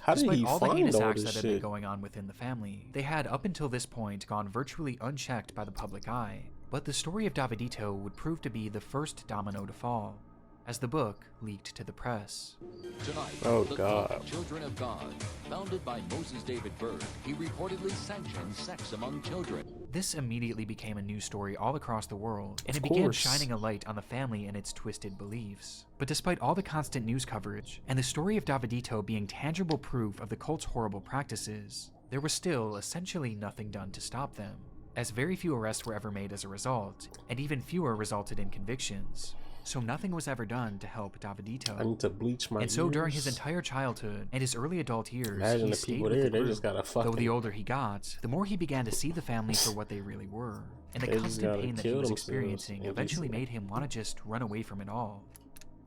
Speaker 2: Despite all the heinous acts that had been going on within the family, they had up until this point gone virtually unchecked by the public eye. But the story of Davidito would prove to be the first domino to fall, as the book leaked to the press.
Speaker 14: Tonight, the Children of God, founded by Moses David Berg, he reportedly sanctioned sex among children.
Speaker 2: This immediately became a news story all across the world, and it began shining a light on the family and its twisted beliefs. But despite all the constant news coverage, and the story of Davidito being tangible proof of the cult's horrible practices, there was still essentially nothing done to stop them, as very few arrests were ever made as a result, and even fewer resulted in convictions. So nothing was ever done to help Davidito.
Speaker 1: I need to bleach my
Speaker 2: ears. So during his entire childhood and his early adult years, he stayed with the group. Though the older he got, the more he began to see the family for what they really were. And the constant pain that he was experiencing eventually made him want to just run away from it all.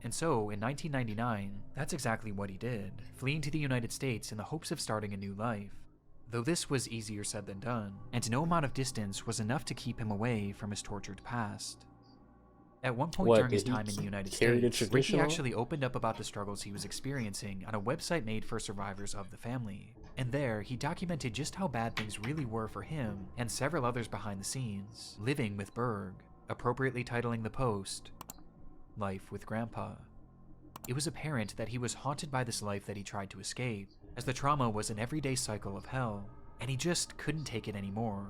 Speaker 2: And so, in 1999, that's exactly what he did, fleeing to the United States in the hopes of starting a new life. Though this was easier said than done, and no amount of distance was enough to keep him away from his tortured past. At one point during his time in the United States, Ricky actually opened up about the struggles he was experiencing on a website made for survivors of the family. And there, he documented just how bad things really were for him and several others behind the scenes, living with Berg, appropriately titling the post, Life with Grandpa. It was apparent that he was haunted by this life that he tried to escape, as the trauma was an everyday cycle of hell, and he just couldn't take it anymore.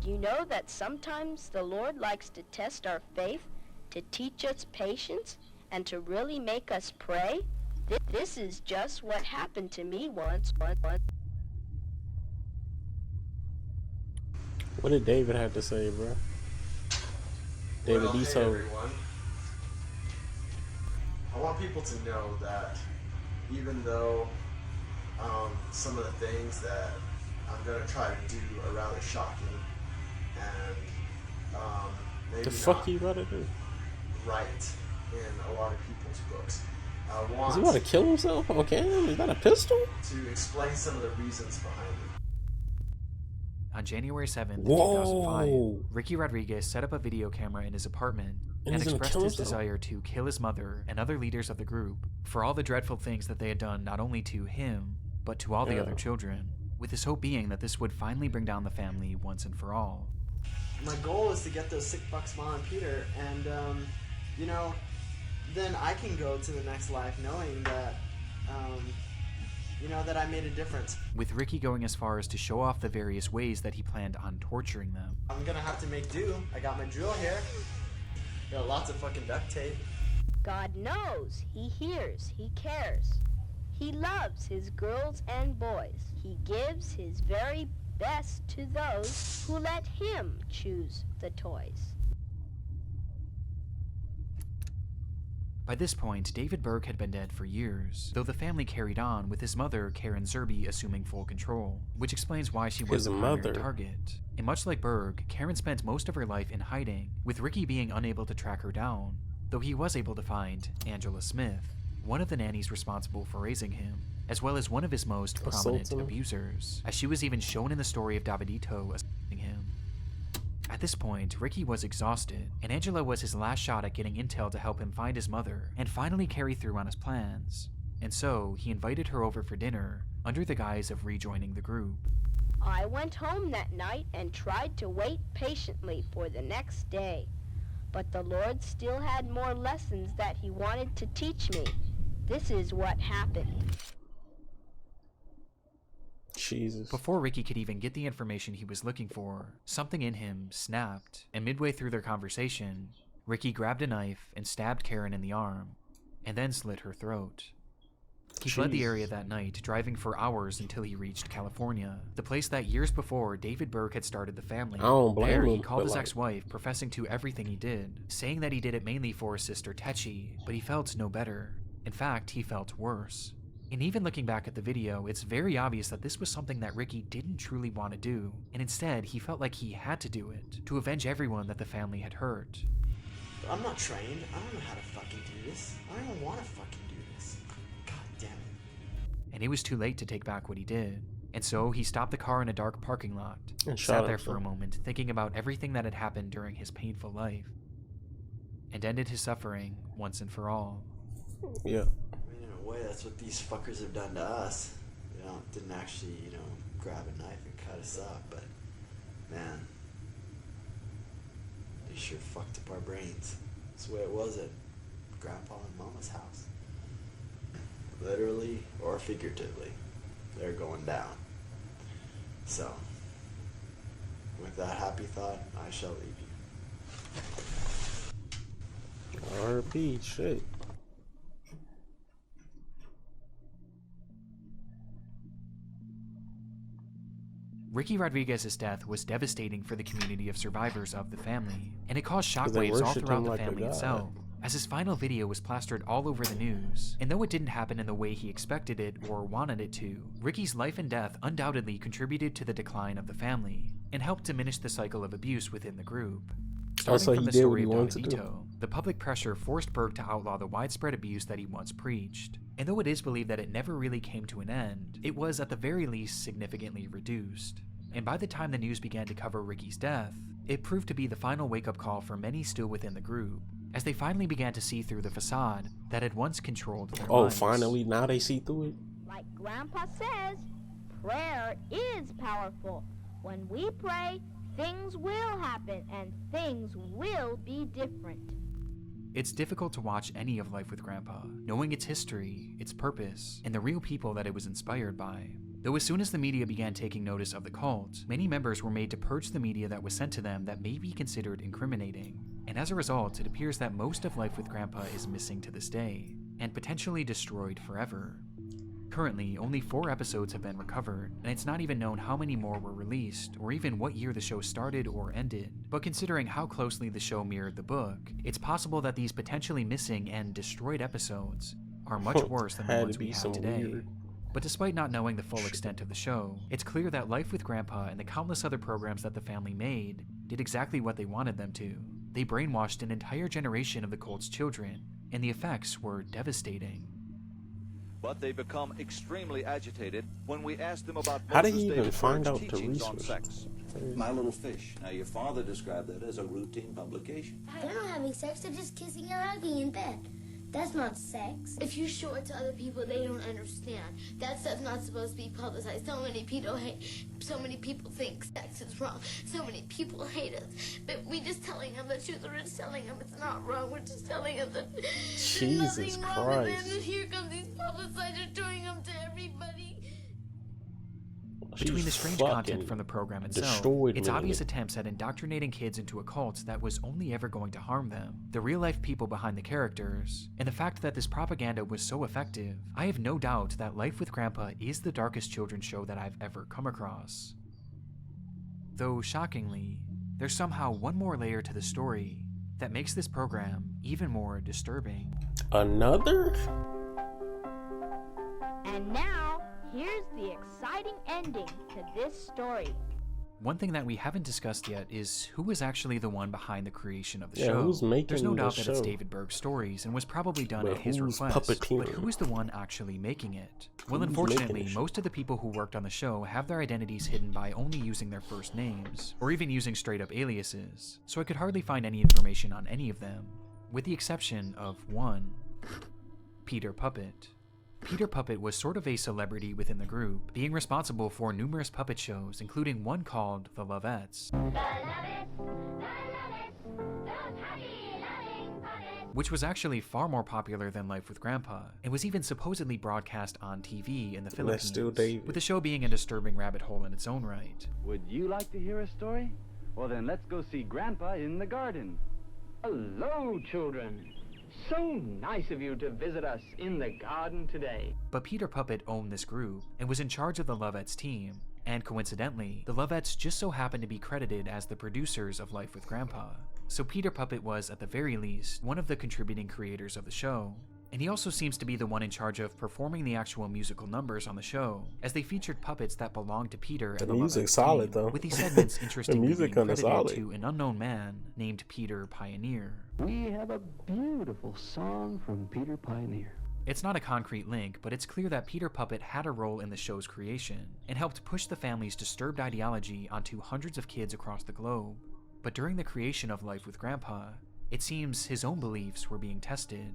Speaker 6: Do you know that sometimes the Lord likes to test our faith, to teach us patience, and to really make us pray? This is just what happened to me once.
Speaker 1: What did David have to say, bro? David
Speaker 15: Hey
Speaker 1: Deso.
Speaker 15: everyone. I want people to know that even though some of the things that I'm going to try to do are rather shocking and maybe
Speaker 1: The fuck
Speaker 15: not
Speaker 1: you about to do?
Speaker 15: right in a lot of people's books, I
Speaker 1: Is
Speaker 15: want
Speaker 1: he about to kill himself on camera? Is that a pistol?
Speaker 15: to explain some of the reasons behind it.
Speaker 2: On January 7th,
Speaker 1: Whoa.
Speaker 2: 2005, Ricky Rodriguez set up a video camera in his apartment
Speaker 1: And
Speaker 2: and
Speaker 1: he's gonna
Speaker 2: expressed
Speaker 1: kill
Speaker 2: his
Speaker 1: himself?
Speaker 2: desire to kill his mother and other leaders of the group for all the dreadful things that they had done not only to him, but to all the
Speaker 1: Yeah.
Speaker 2: other children, with his hope being that this would finally bring down the family once and for all.
Speaker 16: My goal is to get those sick bucks, Ma and Peter, and then I can go to the next life knowing that, that I made a difference.
Speaker 2: With Ricky going as far as to show off the various ways that he planned on torturing them.
Speaker 16: I'm gonna have to make do. I got my drill here. Got lots of fucking duct tape.
Speaker 6: God knows, he hears, he cares. He loves his girls and boys. He gives his very best to those who let him choose the toys.
Speaker 2: By this point, David Berg had been dead for years, though the family carried on with his mother, Karen Zerby, assuming full control, which explains why she was
Speaker 1: His
Speaker 2: the primary
Speaker 1: mother.
Speaker 2: target. And much like Berg, Karen spent most of her life in hiding, with Ricky being unable to track her down, though he was able to find Angela Smith, one of the nannies responsible for raising him, as well as one of his most prominent
Speaker 1: Assaulting him.
Speaker 2: abusers, as she was even shown in the story of Davidito assaulting him. At this point, Ricky was exhausted, and Angela was his last shot at getting intel to help him find his mother and finally carry through on his plans. And so, he invited her over for dinner, under the guise of rejoining the group.
Speaker 6: I went home that night and tried to wait patiently for the next day. But the Lord still had more lessons that he wanted to teach me. This is what happened.
Speaker 1: Jesus.
Speaker 2: Before Ricky could even get the information he was looking for, something in him snapped, and midway through their conversation, Ricky grabbed a knife and stabbed Karen in the arm, and then slit her throat. He fled the area that night, driving for hours until he reached California, the place that years before David Berg had started the family.
Speaker 1: I don't blame
Speaker 2: There, he
Speaker 1: him,
Speaker 2: called
Speaker 1: but
Speaker 2: his
Speaker 1: like-
Speaker 2: ex-wife, professing to everything he did, saying that he did it mainly for his sister Techi, but he felt no better. In fact, he felt worse. And even looking back at the video, it's very obvious that this was something that Ricky didn't truly want to do, and instead he felt like he had to do it, to avenge everyone that the family had hurt.
Speaker 16: I'm not trained. I don't know how to fucking do this. I don't even want to fucking do this. God damn it.
Speaker 2: And it was too late to take back what he did. And so he stopped the car in a dark parking lot,
Speaker 1: And
Speaker 2: sat
Speaker 1: shot
Speaker 2: there for a
Speaker 1: himself.
Speaker 2: moment, thinking about everything that had happened during his painful life, and ended his suffering once and for all.
Speaker 1: Yeah.
Speaker 16: I mean, in a way, that's what these fuckers have done to us. Didn't actually, grab a knife and cut us up, but, man, they sure fucked up our brains. That's the way it was at Grandpa and Mama's house. Literally or figuratively, they're going down. So, with that happy thought, I shall leave you.
Speaker 1: RP, shit.
Speaker 2: Ricky Rodriguez's death was devastating for the community of survivors of the family, and it caused
Speaker 1: 'Cause they
Speaker 2: shockwaves all
Speaker 1: worshipped
Speaker 2: throughout
Speaker 1: him
Speaker 2: the
Speaker 1: like a
Speaker 2: family
Speaker 1: god.
Speaker 2: itself, as his final video was plastered all over the news. And though it didn't happen in the way he expected it or wanted it to, Ricky's life and death undoubtedly contributed to the decline of the family, and helped diminish the cycle of abuse within the group. Starting
Speaker 1: so
Speaker 2: from
Speaker 1: he
Speaker 2: the
Speaker 1: did what
Speaker 2: story
Speaker 1: he
Speaker 2: of
Speaker 1: wanted
Speaker 2: Don
Speaker 1: to do.
Speaker 2: Vito, the public pressure forced Berg to outlaw the widespread abuse that he once preached. And though it is believed that it never really came to an end, it was at the very least significantly reduced. And by the time the news began to cover Ricky's death, it proved to be the final wake-up call for many still within the group, as they finally began to see through the facade that had once controlled their lives.
Speaker 1: Finally, now they see through it?
Speaker 6: Like Grandpa says, prayer is powerful. When we pray, things will happen and things will be different.
Speaker 2: It's difficult to watch any of Life with Grandpa, knowing its history, its purpose, and the real people that it was inspired by. Though as soon as the media began taking notice of the cult, many members were made to purge the media that was sent to them that may be considered incriminating. And as a result, it appears that most of Life with Grandpa is missing to this day, and potentially destroyed forever. Currently, only 4 episodes have been recovered, and it's not even known how many more were released, or even what year the show started or ended. But considering how closely the show mirrored the book, it's possible that these potentially missing and destroyed episodes are much worse than the ones we have today.
Speaker 1: Weird.
Speaker 2: But despite not knowing the full extent of the show, it's clear that Life with Grandpa and the countless other programs that the family made did exactly what they wanted them to. They brainwashed an entire generation of the cult's children, and the effects were devastating.
Speaker 17: But they become extremely agitated when we ask them about
Speaker 1: How did
Speaker 17: Moses
Speaker 1: he even
Speaker 17: David
Speaker 1: find
Speaker 17: Berg's
Speaker 1: out the
Speaker 17: teachings on
Speaker 1: research?
Speaker 17: sex.
Speaker 18: My Little Fish. Now, your father described that as a routine publication.
Speaker 19: They're not having sex, they're just kissing and hugging in bed. That's not sex.
Speaker 13: If you show it to other people, they don't understand. That stuff's not supposed to be publicized. So many people think sex is wrong. So many people hate us. But we just telling them the truth. We're just telling them it's not wrong. We're just telling them that there's nothing wrong with it. And here come these publicizers doing them to everybody.
Speaker 2: Between the strange content from the program itself, its obvious attempts at indoctrinating kids into a cult that was only ever going to harm them, the real-life people behind the characters, and the fact that this propaganda was so effective, I have no doubt that Life with Grandpa is the darkest children's show that I've ever come across. Though, shockingly, there's somehow one more layer to the story that makes this program even more disturbing.
Speaker 1: Another?
Speaker 6: And now, here's the exciting ending to this story.
Speaker 2: One thing that we haven't discussed yet is who was actually the one behind the creation of the
Speaker 1: Yeah,
Speaker 2: show.
Speaker 1: who's making
Speaker 2: There's no
Speaker 1: the
Speaker 2: doubt that it's
Speaker 1: show?
Speaker 2: David Berg's stories and was probably done
Speaker 1: But
Speaker 2: at his
Speaker 1: who's
Speaker 2: request. But
Speaker 1: puppeteering?
Speaker 2: who is the one actually making it? Well,
Speaker 1: Who's
Speaker 2: unfortunately,
Speaker 1: making the show?
Speaker 2: most of the people who worked on the show have their identities hidden by only using their first names, or even using straight-up aliases, so I could hardly find any information on any of them, with the exception of one, Peter Puppet. Peter Puppet was sort of a celebrity within the group, being responsible for numerous puppet shows, including one called The Lovettes, which was actually far more popular than Life with Grandpa, and was even supposedly broadcast on TV in the Philippines, with the show being a disturbing rabbit hole in its own right.
Speaker 5: Would you like to hear a story? Well, then let's go see Grandpa in the garden.
Speaker 20: Hello, children. So nice of you to visit us in the garden today.
Speaker 2: But Peter Puppet owned this group, and was in charge of the Lovettes team, and coincidentally, the Lovettes just so happened to be credited as the producers of Life with Grandpa. So Peter Puppet was, at the very least, one of the contributing creators of the show. And he also seems to be the one in charge of performing the actual musical numbers on the show, as they featured puppets that belonged to Peter and
Speaker 1: The
Speaker 2: the
Speaker 1: music's
Speaker 2: Lovettes
Speaker 1: solid,
Speaker 2: team,
Speaker 1: though.
Speaker 2: with these segments interestingly being
Speaker 1: kinda
Speaker 2: credited
Speaker 1: solid.
Speaker 2: to an unknown man named Peter Pioneer.
Speaker 5: We have a beautiful song from Peter Pioneer.
Speaker 2: It's not a concrete link, but it's clear that Peter Puppet had a role in the show's creation, and helped push the family's disturbed ideology onto hundreds of kids across the globe. But during the creation of Life with Grandpa, it seems his own beliefs were being tested.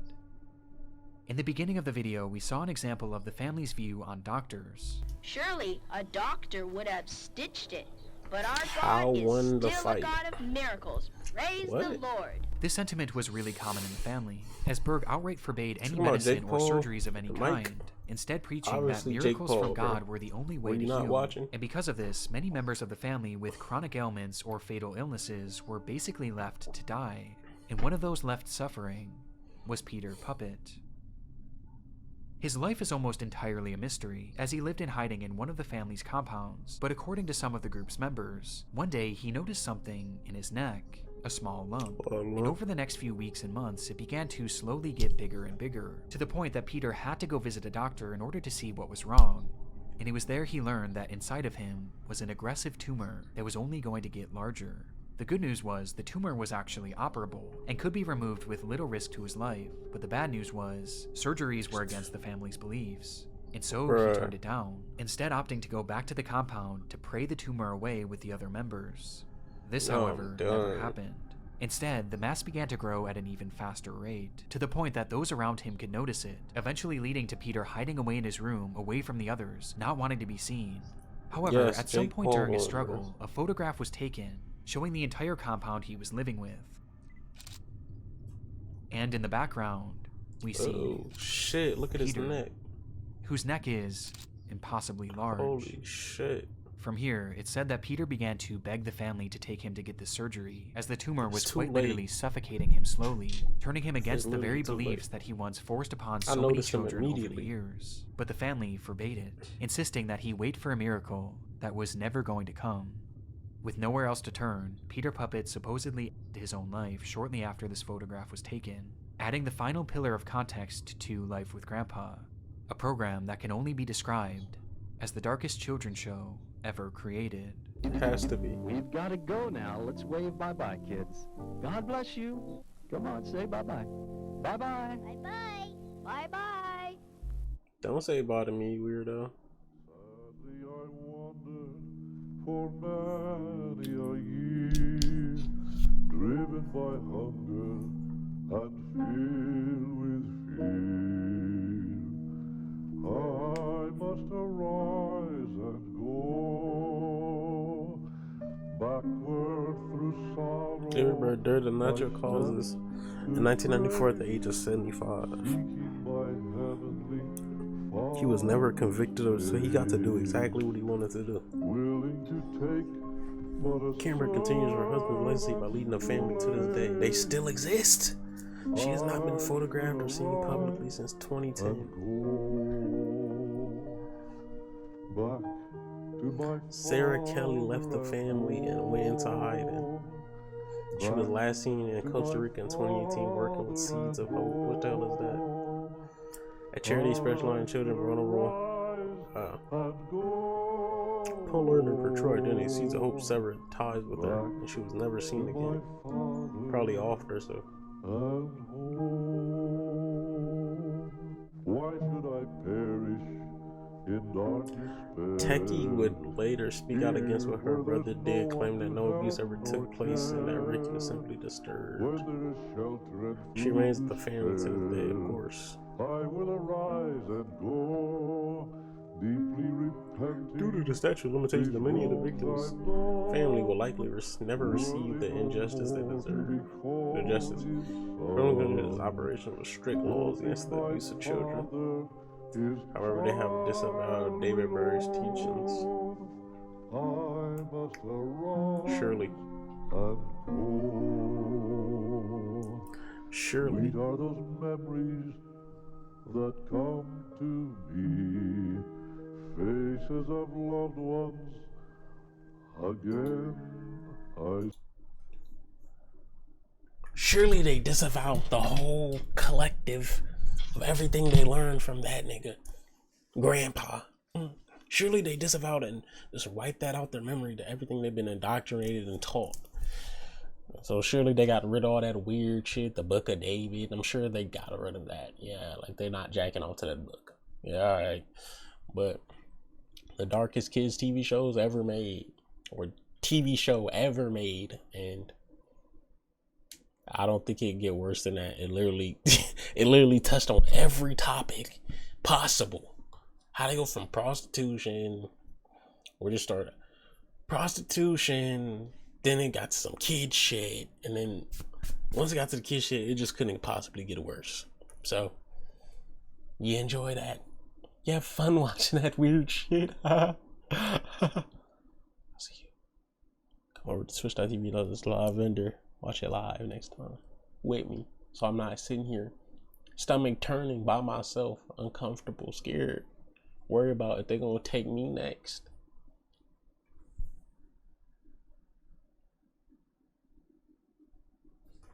Speaker 2: In the beginning of the video, we saw an example of the family's view on doctors.
Speaker 6: Surely a doctor would have stitched it, but our
Speaker 1: How
Speaker 6: God
Speaker 1: won
Speaker 6: is
Speaker 1: the
Speaker 6: still a
Speaker 1: fight?
Speaker 6: God of miracles. Praise the
Speaker 1: What?
Speaker 6: Lord.
Speaker 2: This sentiment was really common in the family, as Berg outright forbade any
Speaker 1: Talking about
Speaker 2: medicine
Speaker 1: Jake
Speaker 2: or
Speaker 1: Paul,
Speaker 2: surgeries of any
Speaker 1: Mike.
Speaker 2: kind, instead preaching
Speaker 1: Obviously
Speaker 2: that
Speaker 1: Jake
Speaker 2: miracles
Speaker 1: Paul,
Speaker 2: from
Speaker 1: bro.
Speaker 2: God were the only way
Speaker 1: Were
Speaker 2: to
Speaker 1: you not
Speaker 2: heal.
Speaker 1: watching?
Speaker 2: And because of this, many members of the family with chronic ailments or fatal illnesses were basically left to die, and one of those left suffering was Peter Puppet. His life is almost entirely a mystery, as he lived in hiding in one of the family's compounds, but according to some of the group's members, one day he noticed something in his neck, a small lump, and over the next few weeks and months it began to slowly get bigger and bigger, to the point that Peter had to go visit a doctor in order to see what was wrong. And it was there he learned that inside of him was an aggressive tumor that was only going to get larger. The good news was the tumor was actually operable and could be removed with little risk to his life, but the bad news was surgeries were against the family's beliefs, and so he turned it down, instead opting to go back to the compound to pray the tumor away with the other members. This, however, never happened. Instead, the mass began to grow at an even faster rate, to the point that those around him could notice it, eventually leading to Peter hiding away in his room, away from the others, not wanting to be seen. However, at some point during his struggle, a photograph was taken, showing the entire compound he was living with. And in the background, we see
Speaker 1: shit, look at
Speaker 2: Peter,
Speaker 1: his neck.
Speaker 2: Whose neck is impossibly large.
Speaker 1: Holy shit.
Speaker 2: From here, it said that Peter began to beg the family to take him to get the surgery, as the tumor was quite literally suffocating him slowly, turning him against the very beliefs that he once forced upon so many children over the years. But the family forbade it, insisting that he wait for a miracle that was never going to come. With nowhere else to turn, Peter Puppet supposedly ended his own life shortly after this photograph was taken, adding the final pillar of context to Life with Grandpa, a program that can only be described as the darkest children's show ever created.
Speaker 1: It has to be.
Speaker 5: We've got to go now. Let's wave bye-bye, kids. God bless you. Come on, say bye-bye. Bye-bye.
Speaker 6: Bye-bye. Bye-bye.
Speaker 1: Don't say bye to me, weirdo.
Speaker 3: Sadly I wandered for many a year, driven by hunger and filled with fear. I must arise and go backward through sorrow.
Speaker 1: David Bird died of natural causes in 1994 at the age of 75. He was never convicted of it, so he got to do exactly what he wanted to do. Cameron continues her husband's legacy by leading a family to this day. They still exist. She has not been photographed or seen publicly since 2010. Sarah Kelly left the family and went into hiding. She was last seen in Costa Rica in 2018 working with Seeds of Hope. What the hell is that? A charity specializing in children vulnerable. Upon learning of her true identity, Seeds of Hope severed ties with her, and she was never seen again. Probably offed her, so.
Speaker 3: Why should I perish in dark despair?
Speaker 1: Techie would later speak out against what her brother did, claiming that no abuse ever took place and that Ricky was simply disturbed. She remains with the family to this day, of course.
Speaker 3: I will arise and go, deeply repenting.
Speaker 1: Due to the statute of limitations, many of the victims' family will likely never receive the injustice they deserve. The justice. Criminal operation with strict laws against the abuse of children. However, they have disavowed David Berry's teachings. Surely. Surely.
Speaker 3: Sweet are those memories that come to me, faces of loved ones. Again,
Speaker 1: Surely they disavowed the whole collective of everything they learned from that nigga, Grandpa. Surely they disavowed it and just wiped that out their memory to everything they've been indoctrinated and taught. So surely they got rid of all that weird shit, the Book of David. I'm sure they got rid of that. Yeah, like they're not jacking off to that book. Yeah, alright. But the darkest kids TV shows ever made, or TV show ever made, and I don't think it'd get worse than that. It literally touched on every topic possible. How they go from prostitution, or just started prostitution, then it got to some kid shit, and then once it got to the kid shit, it just couldn't possibly get worse. So you enjoy that. You have fun watching that weird shit. I'll see you. Come over to Twitch.tv, this Lawvender. Watch it live next time with me, so I'm not sitting here stomach turning by myself, uncomfortable, scared, worried about if they're gonna take me next.